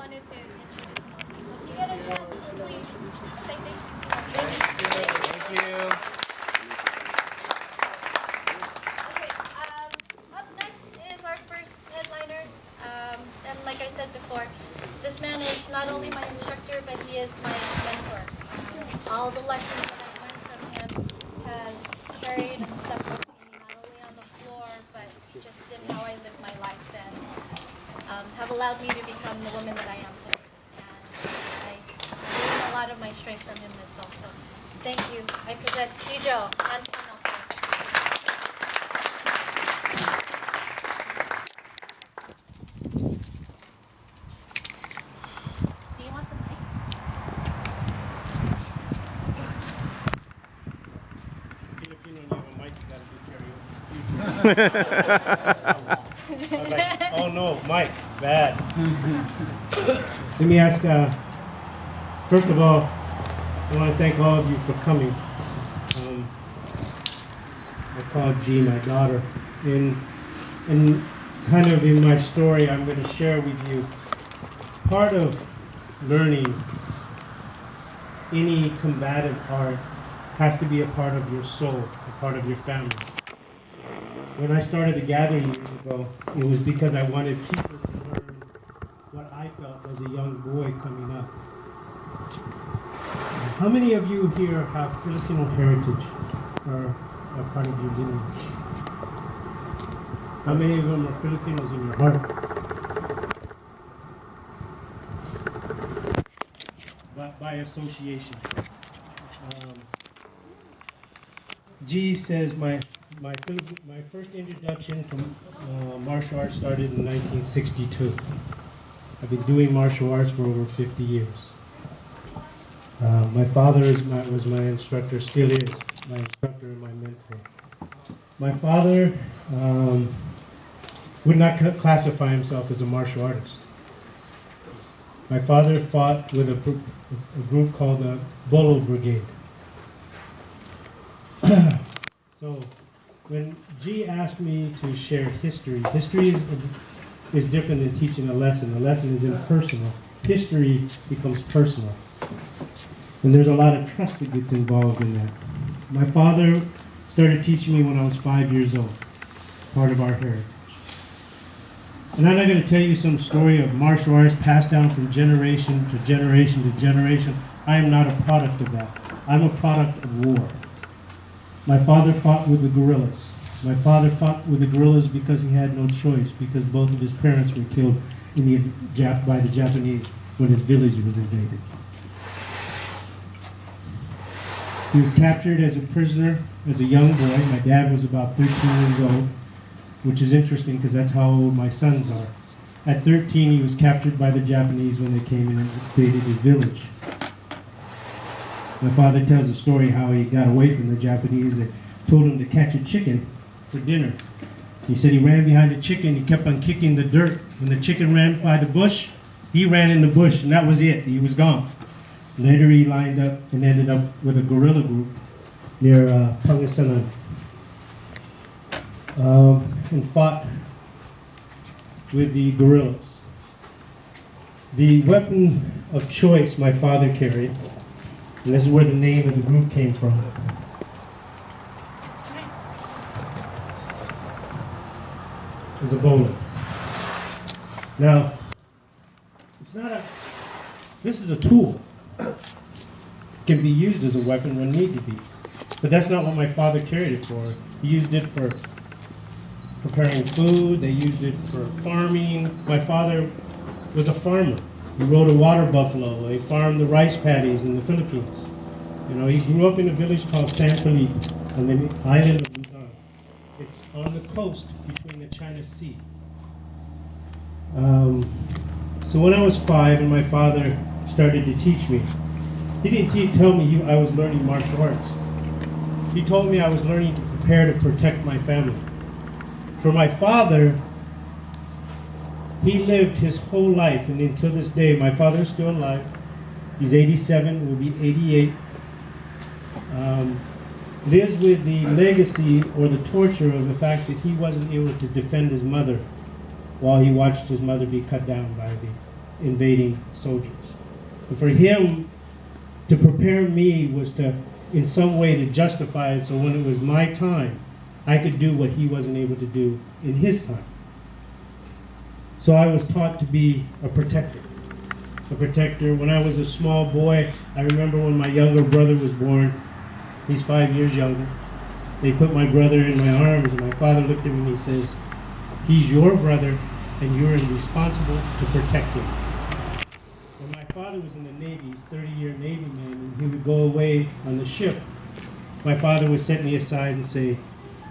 wanted to introduce myself. If you get a chance, please say thank you. Thank you. Okay, up next is our first headliner. And like I said before, this man is not only my instructor, but he is my mentor. All the lessons that I've learned from him have carried and stuck with me, not only on the floor, but just in how I live my life, and have allowed me to become the woman that I am today. And I gain a lot of my strength from him as well. So thank you. I present Sijo Antwione Alferos. Do you want the mic? Filipino, you have a mic, you gotta do karaoke. I was like, oh no, Mike, bad. Let me ask, first of all, I want to thank all of you for coming. I called G my daughter. And kind of in my story, I'm going to share with you part of learning any combative art has to be a part of your soul, a part of your family. When I started the gathering years ago, it was because I wanted people to learn what I felt as a young boy coming up. How many of you here have Filipino heritage or are part of your lineage? How many of them are Filipinos in your heart? By association. G says my first introduction to martial arts started in 1962. I've been doing martial arts for over 50 years. My father was my instructor, still is my instructor and my mentor. My father would not classify himself as a martial artist. My father fought with a group called the Bolo Brigade. So when G asked me to share history is different than teaching a lesson. A lesson is impersonal. History becomes personal. And there's a lot of trust that gets involved in that. My father started teaching me when I was 5 years old, part of our heritage. And I'm not going to tell you some story of martial arts passed down from generation to generation to generation. I am not a product of that. I'm a product of war. My father fought with the guerrillas. My father fought with the guerrillas because he had no choice, because both of his parents were killed by the Japanese when his village was invaded. He was captured as a prisoner as a young boy. My dad was about 13 years old, which is interesting because that's how old my sons are. At 13, he was captured by the Japanese when they came in and invaded his village. My father tells a story how he got away from the Japanese. They told him to catch a chicken for dinner. He said he ran behind the chicken. He kept on kicking the dirt. When the chicken ran by the bush, he ran in the bush, and that was it. He was gone. Later, he lined up and ended up with a guerrilla group near Pangasinan and fought with the guerrillas. The weapon of choice my father carried, and this is where the name of the group came from, is a bolo. Now, this is a tool. It can be used as a weapon when need to be. But that's not what my father carried it for. He used it for preparing food. They used it for farming. My father was a farmer. He rode a water buffalo. They farmed the rice paddies in the Philippines. You know, he grew up in a village called San Felipe on the island of Luzon. It's on the coast between the China Sea. So when I was 5 and my father started to teach me, he didn't tell me I was learning martial arts. He told me I was learning to prepare to protect my family. For my father, he lived his whole life, and until this day, my father is still alive. He's 87, will be 88. Lives with the legacy or the torture of the fact that he wasn't able to defend his mother while he watched his mother be cut down by the invading soldiers. And for him to prepare me was to, in some way, to justify it, so when it was my time, I could do what he wasn't able to do in his time. So I was taught to be a protector. A protector. When I was a small boy, I remember when my younger brother was born. He's 5 years younger. They put my brother in my arms, and my father looked at me and he says, "He's your brother, and you're responsible to protect him." When my father was in the Navy, he's a 30-year Navy man, and he would go away on the ship, my father would set me aside and say,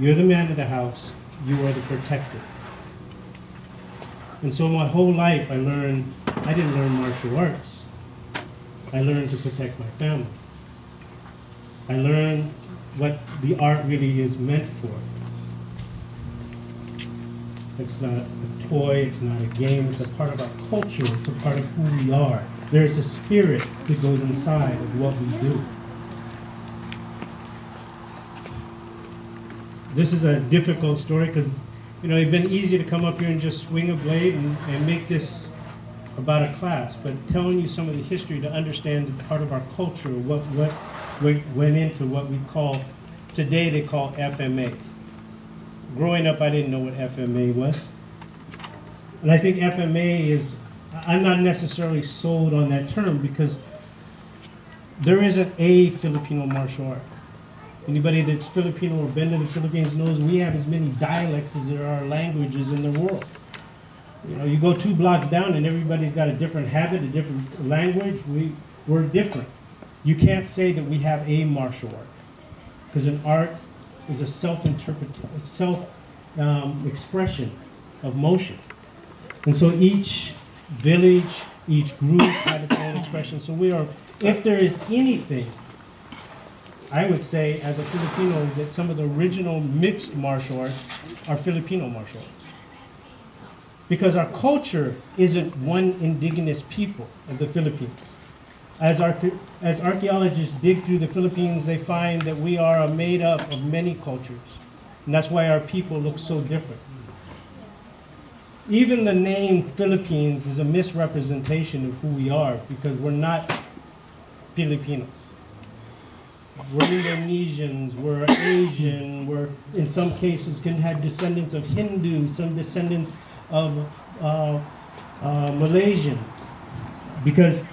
"You're the man of the house, you are the protector." And so my whole life I didn't learn martial arts. I learned to protect my family. I learned what the art really is meant for. It's not a toy, it's not a game, it's a part of our culture, it's a part of who we are. There's a spirit that goes inside of what we do. This is a difficult story because, it'd been easy to come up here and just swing a blade and make this about a class, but telling you some of the history to understand part of our culture, what went into what we call, today they call FMA. Growing up, I didn't know what FMA was. And I think FMA is, I'm not necessarily sold on that term because there isn't a Filipino martial art. Anybody that's Filipino or been to the Philippines knows we have as many dialects as there are languages in the world. You go 2 blocks down and everybody's got a different habit, a different language. We're different. You can't say that we have a martial art because an art is a self-expression of motion. And so each village, each group had its own expression. So if there is anything, I would say, as a Filipino, that some of the original mixed martial arts are Filipino martial arts. Because our culture isn't one indigenous people of the Philippines. As archaeologists dig through the Philippines, they find that we are made up of many cultures. And that's why our people look so different. Even the name Philippines is a misrepresentation of who we are because we're not Filipinos. We're Indonesians, we're Asian, we're in some cases can have descendants of Hindu, some descendants of Malaysian, because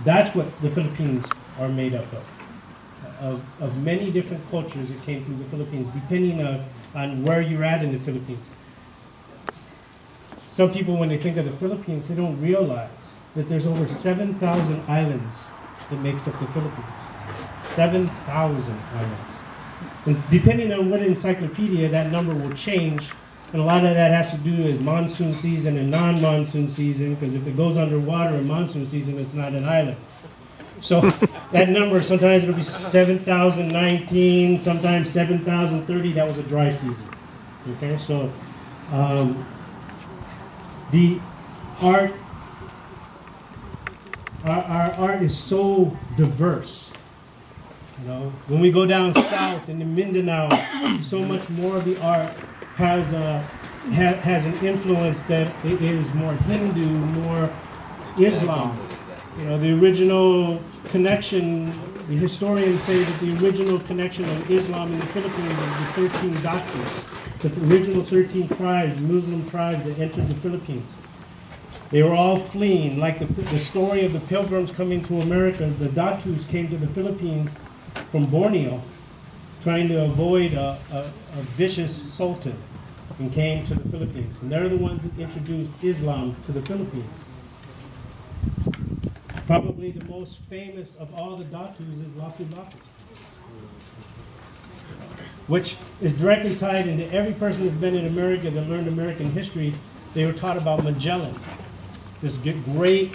that's what the Philippines are made up of many different cultures that came through the Philippines, depending on where you're at in the Philippines. Some people, when they think of the Philippines, they don't realize that there's over 7,000 islands that makes up the Philippines. 7,000 islands. And depending on what encyclopedia, that number will change. And a lot of that has to do with monsoon season and non-monsoon season, because if it goes underwater in monsoon season, it's not an island. So that number, sometimes it'll be 7,019, sometimes 7,030. That was a dry season. Okay, so the art, our art is so diverse. When we go down south in the Mindanao, so much more of the art has an influence that it is more Hindu, more Islam. The original connection, the historians say that the original connection of Islam in the Philippines is the 13 Datus, the original 13 tribes, Muslim tribes that entered the Philippines. They were all fleeing, like the story of the pilgrims coming to America. The Datus came to the Philippines from Borneo, trying to avoid a vicious sultan, and came to the Philippines. And they're the ones that introduced Islam to the Philippines. Probably the most famous of all the Datus is Lapu-Lapu, which is directly tied into every person that's been in America that learned American history. They were taught about Magellan, this great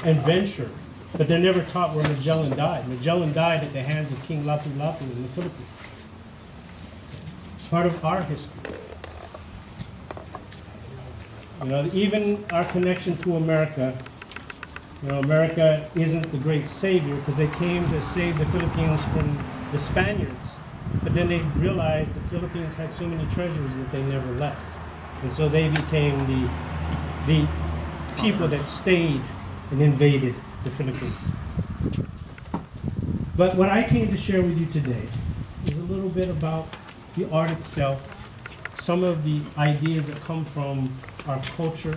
adventure. But they're never taught where Magellan died. Magellan died at the hands of King Lapu-Lapu in the Philippines. Part of our history. Even our connection to America, America isn't the great savior because they came to save the Philippines from the Spaniards. But then they realized the Philippines had so many treasures that they never left. And so they became the people that stayed and invaded the Philippines. But what I came to share with you today is a little bit about the art itself, some of the ideas that come from our culture.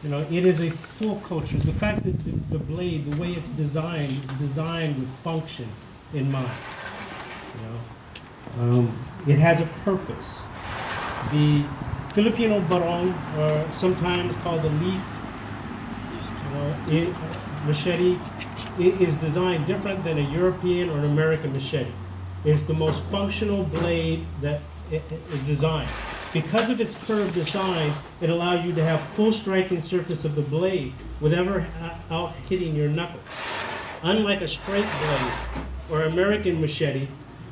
You know, it is a full culture. The fact that the blade, the way it's designed, is designed with function in mind. You know, it has a purpose. The Filipino barong, or sometimes called the leaf machete, it is designed different than a European or an American machete. It's the most functional blade that is designed. Because of its curved design, it allows you to have full striking surface of the blade without hitting your knuckles. Unlike a straight blade or American machete,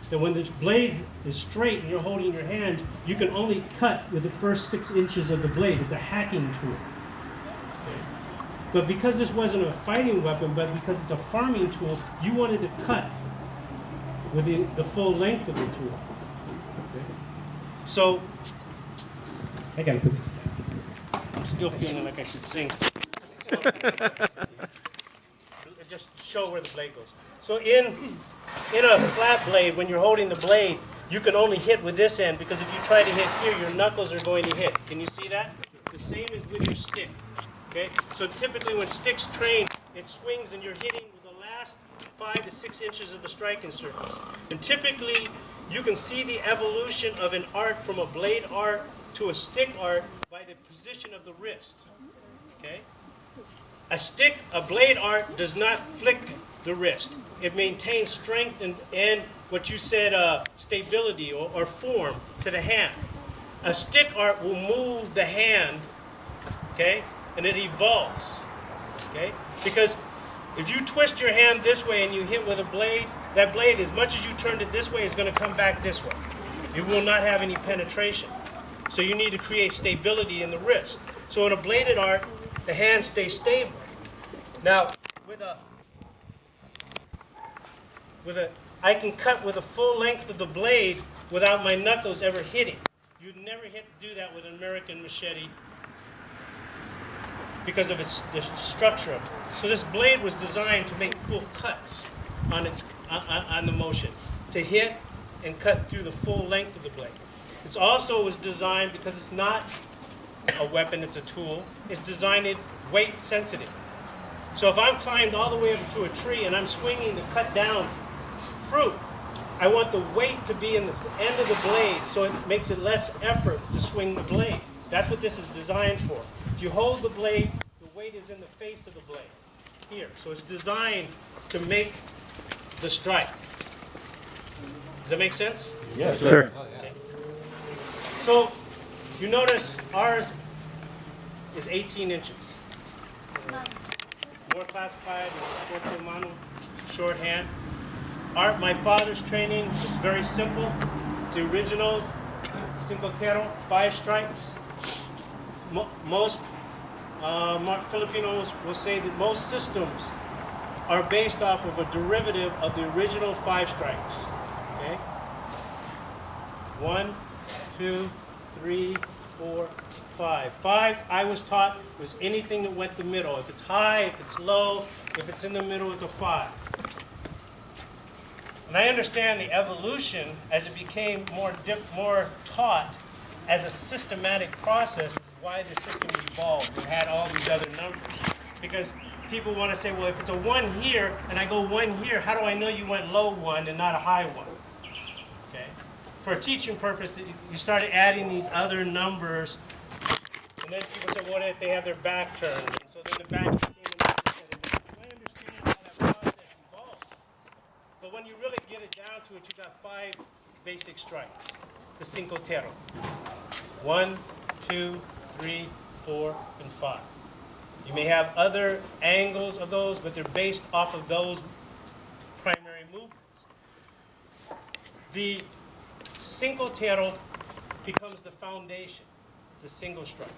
that when this blade is straight and you're holding your hand, you can only cut with the first 6 inches of the blade. It's a hacking tool. Okay. But because this wasn't a fighting weapon, but because it's a farming tool, you wanted to cut with the full length of the tool. Okay. So, I gotta put this down. I'm still feeling like I should sing. So, just show where the blade goes. So in a flat blade, when you're holding the blade, you can only hit with this end, because if you try to hit here, your knuckles are going to hit. Can you see that? The same is with your stick. Okay? So typically when sticks train, it swings and you're hitting with the last 5 to 6 inches of the striking surface. And typically you can see the evolution of an art from a blade art to a stick art by the position of the wrist. Okay? A blade art does not flick the wrist. It maintains strength and what you said, stability or form to the hand. A stick art will move the hand, okay, and it evolves, okay? Because if you twist your hand this way and you hit with a blade, that blade, as much as you turned it this way, is going to come back this way. It will not have any penetration. So you need to create stability in the wrist. So in a bladed art, the hand stays stable. Now, I can cut with the full length of the blade without my knuckles ever hitting. You'd never do that with an American machete because of the structure of it. So this blade was designed to make full cuts on the motion, to hit and cut through the full length of the blade. It also was designed, because it's not a weapon, it's a tool, it's designed weight sensitive. So if I'm climbed all the way up to a tree and I'm swinging to cut down fruit, I want the weight to be in the end of the blade, so it makes it less effort to swing the blade. That's what this is designed for. If you hold the blade, the weight is in the face of the blade, here. So it's designed to make the strike. Does that make sense? Yes, sir. Okay. So you notice ours is 18 inches. More classified as corto mano, shorthand. My father's training is very simple. It's the originals, cinco tero, 5 strikes. Most Filipinos will say that most systems are based off of a derivative of the original 5 strikes. Okay? 1, 2, 3, 4, 5. 5, I was taught, was anything that went the middle. If it's high, if it's low, if it's in the middle, it's a 5. And I understand the evolution as it became more taught as a systematic process, is why the system evolved and had all these other numbers. Because people want to say, well, if it's a 1 here and I go 1 here, how do I know you went low 1 and not a high 1? Okay. For a teaching purpose, you started adding these other numbers, and then people say, well, they have their back turned, and so then the back became I understand how that process evolved. But when you really get it down to it, you got 5 basic strikes. The cinco tero. 1, 2, 3, 4, and 5. You may have other angles of those, but they're based off of those primary movements. The cinco tero becomes the foundation, the single strike.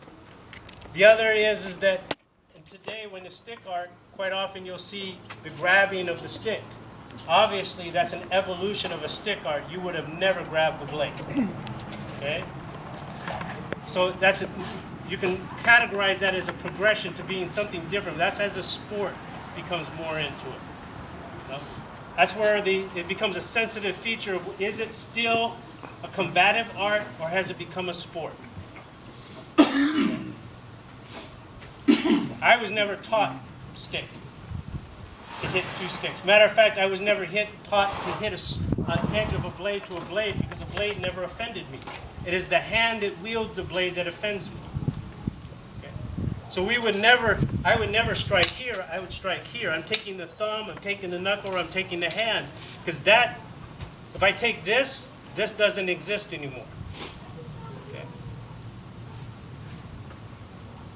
The other is that today when the stick art, quite often you'll see the grabbing of the stick. Obviously, that's an evolution of a stick art. You would have never grabbed the blade. Okay? So you can categorize that as a progression to being something different. That's as the sport becomes more into it. You know? That's where it becomes a sensitive feature of, is it still a combative art or has it become a sport? I was never taught stick, to hit 2 sticks. Matter of fact, I was never taught to hit an edge of a blade to a blade because a blade never offended me. It is the hand that wields the blade that offends me. Okay? So I would never strike here, I would strike here. I'm taking the thumb, I'm taking the knuckle, or I'm taking the hand. Because if I take this doesn't exist anymore. Okay?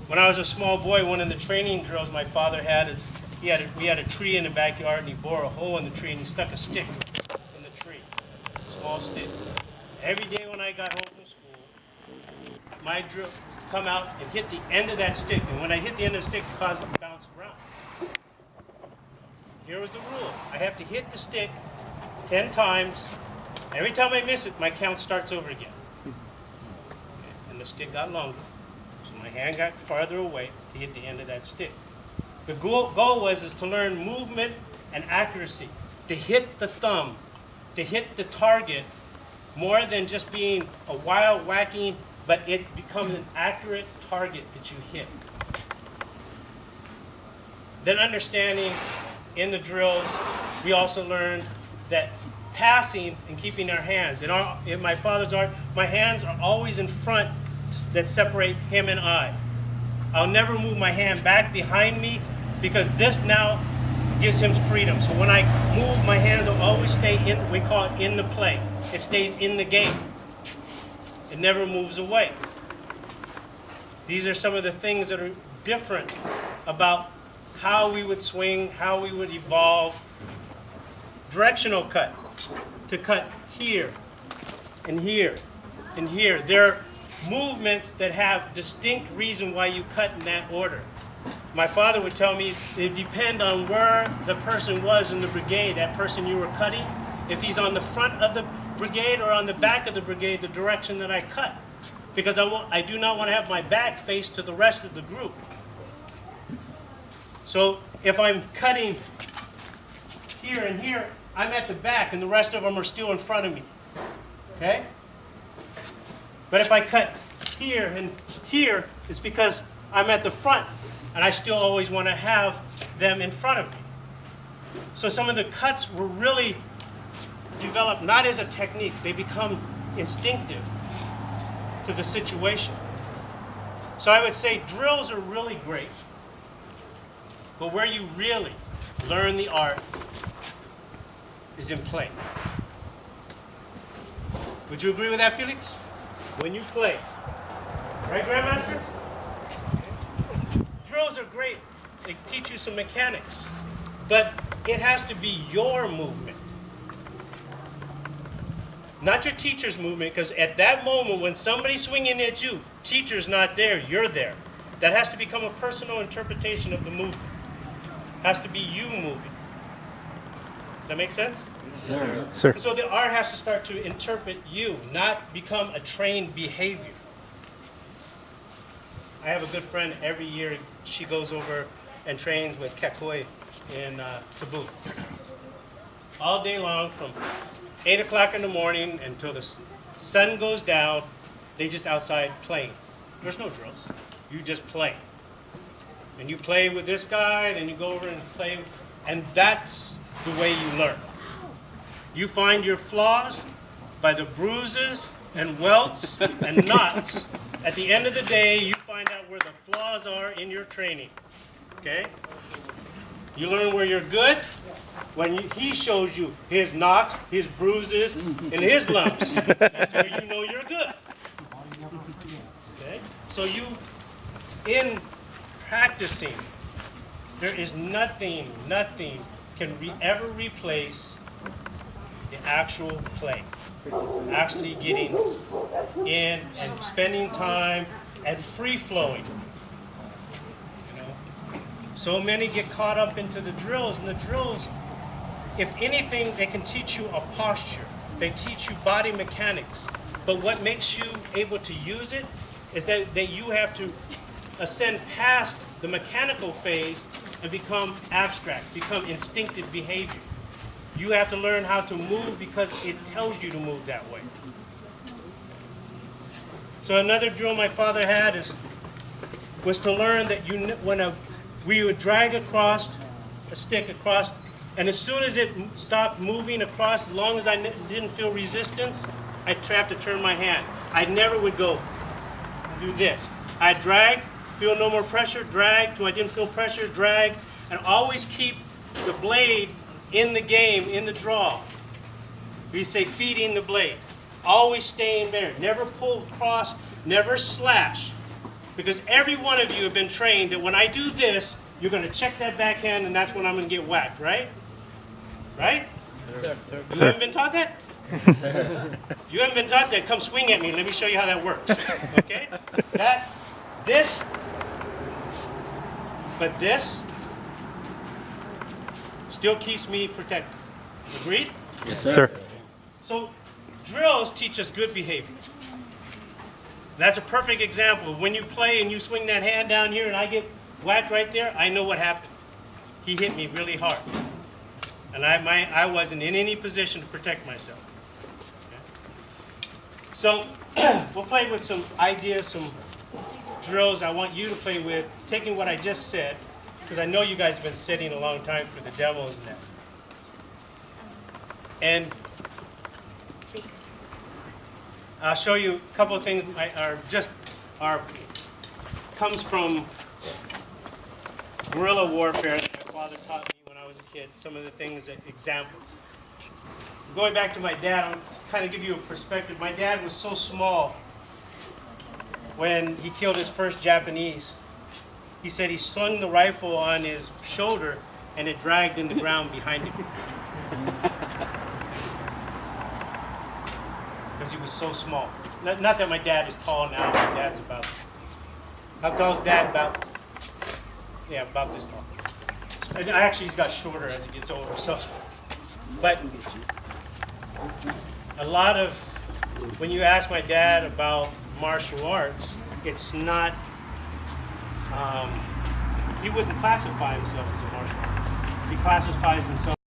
When I was a small boy, one of the training drills my father had is, we had a tree in the backyard, and he bored a hole in the tree, and he stuck a stick in the tree, a small stick. Every day when I got home from school, my drill would come out and hit the end of that stick, and when I hit the end of the stick, it caused it to bounce around. Here was the rule. I have to hit the stick 10 times. Every time I miss it, my count starts over again. Okay. And the stick got longer, so my hand got farther away to hit the end of that stick. The goal was to learn movement and accuracy, to hit the thumb, to hit the target, more than just being a wild whacking, but it becomes an accurate target that you hit. Then understanding in the drills, we also learned that passing and keeping our hands. In my father's art, my hands are always in front that separate him and I. I'll never move my hand back behind me because this now gives him freedom. So when I move, my hands will always stay in, we call it in the play. It stays in the game. It never moves away. These are some of the things that are different about how we would swing, how we would evolve. Directional cut, to cut here and here and here. There are movements that have distinct reason why you cut in that order. My father would tell me it depends on where the person was in the brigade, that person you were cutting. If he's on the front of the brigade or on the back of the brigade, the direction that I cut. Because I do not want to have my back face to the rest of the group. So if I'm cutting here and here, I'm at the back and the rest of them are still in front of me. Okay? But if I cut here and here, it's because I'm at the front and I still always want to have them in front of me. So some of the cuts were really developed not as a technique, they become instinctive to the situation. So I would say drills are really great, but where you really learn the art is in play. Would you agree with that, Felix? When you play. Right, Grandmaster? Drills are great. They teach you some mechanics. But it has to be your movement. Not your teacher's movement, because at that moment when somebody's swinging at you, teacher's not there, you're there. That has to become a personal interpretation of the movement. It has to be you moving. Does that make sense? Sir. So the art has to start to interpret you, not become a trained behavior. I have a good friend every year, she goes over and trains with Kakoi in Cebu. All day long from 8 o'clock in the morning until the sun goes down, they just outside playing. There's no drills. You just play. And you play with this guy, then you go over and play, and that's the way you learn. You find your flaws by the bruises and welts and knots. At the end of the day, you find out where the flaws are in your training. Okay? You learn where you're good when he shows you his knocks, his bruises, and his lumps. That's where you know you're good. Okay? So in practicing, there is nothing can ever replace the actual play. Actually getting in and spending time and free-flowing. You know? So many get caught up into the drills, and the drills, if anything, they can teach you a posture. They teach you body mechanics. But what makes you able to use it is that you have to ascend past the mechanical phase and become abstract, become instinctive behavior. You have to learn how to move because it tells you to move that way. So another drill my father had was to learn that we would drag across a stick across, and as soon as it stopped moving across, as long as I didn't feel resistance, I'd have to turn my hand. I never would go do this. I'd drag, feel no more pressure, drag till I didn't feel pressure, drag, and always keep the blade in the game, in the draw. We say feeding the blade. Always staying there. Never pull across, never slash. Because every one of you have been trained that when I do this, you're going to check that backhand and that's when I'm going to get whacked, right? Right? Sir. You haven't been taught that? If you haven't been taught that, come swing at me. Let me show you how that works. Okay? This still keeps me protected. Agreed? Yes, sir. So drills teach us good behavior. That's a perfect example. When you play and you swing that hand down here and I get whacked right there, I know what happened. He hit me really hard. And I wasn't in any position to protect myself. Okay? So we'll play with some ideas, some drills I want you to play with, taking what I just said, because I know you guys have been sitting a long time for the demos and that. And I'll show you a couple of things comes from guerrilla warfare that my father taught me when I was a kid. Some of the things, examples. Going back to my dad, I'll kind of give you a perspective. My dad was so small when he killed his first Japanese. He said he slung the rifle on his shoulder and it dragged in the ground behind him. Because he was so small. Not that my dad is tall now. My dad's about, how tall is Dad? About this tall. Actually, he's got shorter as he gets older. So, but a lot of, when you ask my dad about martial arts, it's not, he wouldn't classify himself as a martial artist. He classifies himself